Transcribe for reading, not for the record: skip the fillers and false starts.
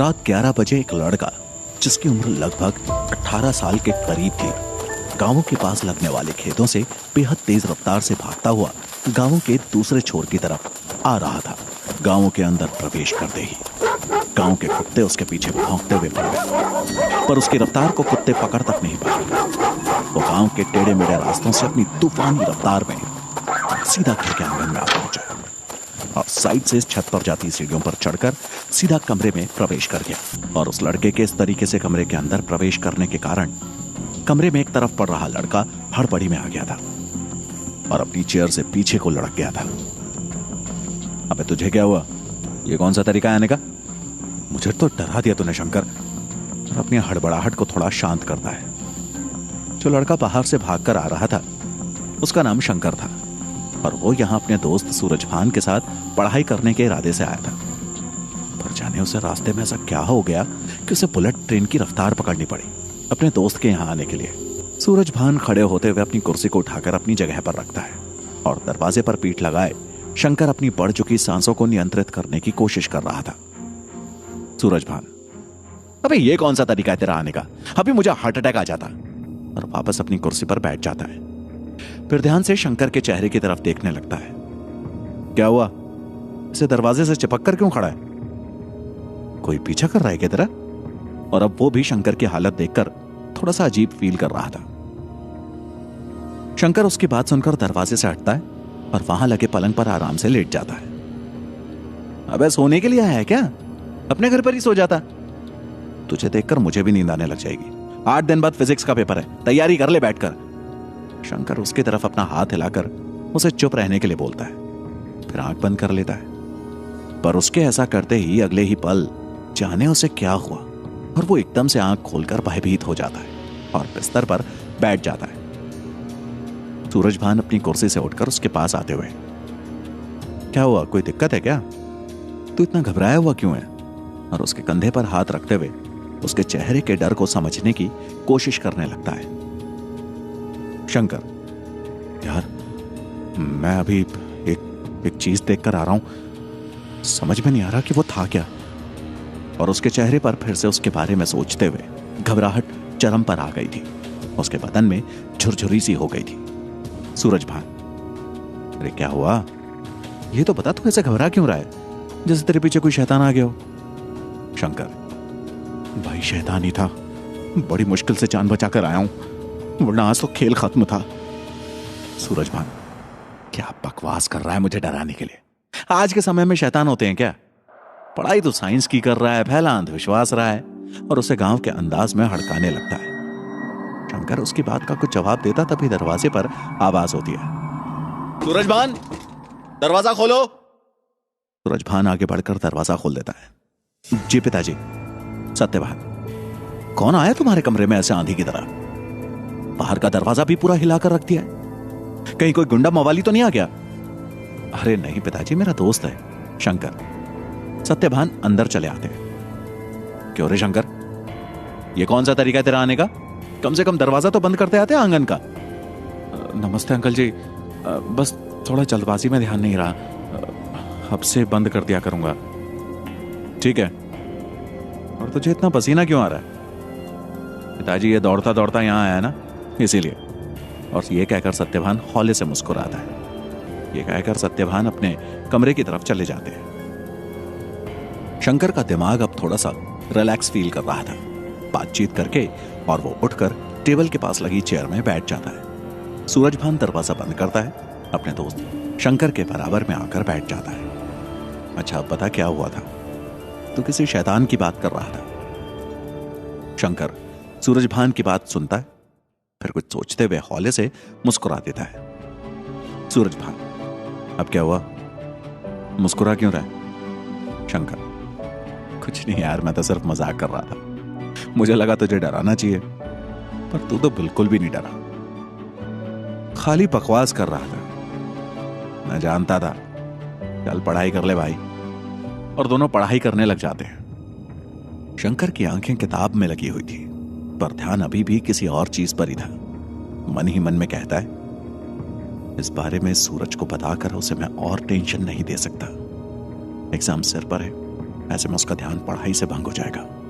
रात 11 बजे एक लड़का जिसकी उम्र लगभग 18 साल के करीब थी, गांवों के पास लगने वाले खेतों से बेहद तेज रफ्तार से भागता हुआ गांवों के दूसरे छोर की तरफ आ रहा था। गांवों के अंदर प्रवेश करते ही गांव के कुत्ते उसके पीछे भौंकते हुए पड़ गए, पर उसकी रफ्तार को कुत्ते पकड़ तक नहीं पाए। वो गांव के टेढ़े मेढ़े रास्तों से अपनी तूफानी रफ्तार में सीधा घर के आंगन में आ पहुंचा और साइड से छत पर जाती सीढ़ियों पर चढ़कर सीधा कमरे में प्रवेश कर गया। और उस लड़के के इस तरीके से कमरे के अंदर प्रवेश करने के कारण कमरे में एक तरफ पड़ रहा लड़का हड़बड़ी में आ गया था और अपनी चेयर से पीछे को लड़क गया था। अबे तुझे क्या हुआ? ये कौन सा तरीका है आने का? मुझे तो डरा दिया तूने शंकर। और अपनी हड़बड़ाहट को थोड़ा शांत करता है। जो लड़का बाहर से भागकर आ रहा था उसका नाम शंकर था और वो यहाँ अपने दोस्त सूरजभान के साथ पढ़ाई करने के इरादे से आया था। पर जाने उसे रास्ते में ऐसा क्या हो गया कि उसे बुलेट ट्रेन की रफ्तार पकड़नी पड़ी अपने दोस्त के यहाँ आने के लिए। सूरजभान खड़े होते हुए अपनी कुर्सी को उठाकर अपनी जगह पर रखता है और दरवाजे पर पीठ लगाए शंकर अपनी बढ़ चुकी सांसों को नियंत्रित करने की कोशिश कर रहा था। सूरजभान, अबे ये कौन सा तरीका है तेरा आने का? अभी मुझे हार्ट अटैक आ जाता। और वापस अपनी कुर्सी पर बैठ जाता है। फिर ध्यान से शंकर के चेहरे की तरफ देखने लगता है। क्या हुआ? इसे दरवाजे से चिपक कर क्यों खड़ा है? कोई पीछा कर रहा है क्या तेरा? और अब वो भी शंकर की हालत देखकर थोड़ा सा अजीब फील कर रहा था। शंकर उसकी बात सुनकर दरवाजे से हटता है और वहां लगे पलंग पर आराम से लेट जाता है। अबे सोने के लिए आया है क्या? अपने घर पर ही सो जाता। तुझे देखकर मुझे भी नींद आने लग जाएगी। 8 दिन बाद फिजिक्स का पेपर है, तैयारी कर ले बैठकर। शंकर उसकी तरफ अपना हाथ हिलाकर उसे चुप रहने के लिए बोलता है, फिर आंख बंद कर लेता है। पर उसके ऐसा करते ही अगले ही पल जाने उसे क्या हुआ और वो एकदम से आंख खोलकर भयभीत हो जाता है और बिस्तर पर बैठ जाता है। सूरजभान अपनी कुर्सी से उठकर उसके पास आते हुए, क्या हुआ? कोई दिक्कत है क्या? तू इतना घबराया हुआ क्यों है? और उसके कंधे पर हाथ रखते हुए उसके चेहरे के डर को समझने की कोशिश करने लगता है। शंकर, यार मैं अभी एक चीज देखकर आ रहा हूं, समझ में नहीं आ रहा कि वो था क्या। और उसके चेहरे पर फिर से उसके बारे में सोचते हुए घबराहट चरम पर आ गई थी। उसके बदन में झुरझुरी सी हो गई थी। सूरजभान, अरे क्या हुआ? ये तो बता, तू ऐसे घबरा क्यों रहा है जैसे तेरे पीछे कोई शैतान आ गया हो? शंकर, भाई शैतान ही था, बड़ी मुश्किल से जान बचाकर आया हूं, वरना आज तो खेल खत्म था। सूरजभान, क्या बकवास कर रहा है मुझे डराने के लिए? आज के समय में शैतान होते हैं क्या? पढ़ाई तो साइंस की कर रहा है, पहला अंधविश्वास रहा है और उसे गांव के अंदाज में हड़काने लगता है। शंकर उसकी बात का कुछ जवाब देता तभी दरवाजे पर आवाज होती है, सूरजभान, दरवाजा खोलो। सूरजभान आगे बढ़कर दरवाजा खोल देता है। जी पिताजी। सत्यभान, कौन आया तुम्हारे कमरे में ऐसे आंधी की तरह? बाहर का दरवाजा भी पूरा हिलाकर रख दिया है, कहीं कोई गुंडा मवाली तो नहीं आ गया? अरे नहीं पिताजी, मेरा दोस्त है शंकर। सत्यभान अंदर चले आते हैं। क्यों रे शंकर, ये कौन सा तरीका है तेरा आने का? कम से कम दरवाजा तो बंद करते आते आंगन का। नमस्ते अंकल जी, बस थोड़ा जल्दबाजी में ध्यान नहीं रहा, अब से बंद कर दिया करूंगा। ठीक है, और तुझे इतना पसीना क्यों आ रहा है? पिताजी ये दौड़ता दौड़ता यहां आया ना, इसीलिए। और ये कहकर सत्यभान हौले से मुस्कुराता है। ये कहकर सत्यभान अपने कमरे की तरफ चले जाते हैं। शंकर का दिमाग अब थोड़ा सा रिलैक्स फील कर रहा था बातचीत करके, और वो उठकर टेबल के पास लगी चेयर में बैठ जाता है। सूरजभान दरवाजा बंद करता है, अपने दोस्त शंकर के बराबर में आकर बैठ जाता है। अच्छा अब बता क्या हुआ था? तू किसी शैतान की बात कर रहा था। शंकर सूरजभान की बात सुनता है, फिर कुछ सोचते हुए हौले से मुस्कुरा देता है। सूरजभान, अब क्या हुआ? मुस्कुरा क्यों रहा है? शंकर, कुछ नहीं यार, मैं तो सिर्फ मजाक कर रहा था। मुझे लगा तुझे डराना चाहिए, पर तू तो बिल्कुल भी नहीं डरा, खाली बकवास कर रहा था। मैं जानता था। चल पढ़ाई कर ले भाई। और दोनों पढ़ाई करने लग जाते हैं। शंकर की आंखें किताब में लगी हुई थी, पर ध्यान अभी भी किसी और चीज पर ही था। मन ही मन में कहता है, इस बारे में सूरज को बताकर उसे मैं और टेंशन नहीं दे सकता। एग्जाम सिर पर है, ऐसे में उसका ध्यान पढ़ाई से भंग हो जाएगा।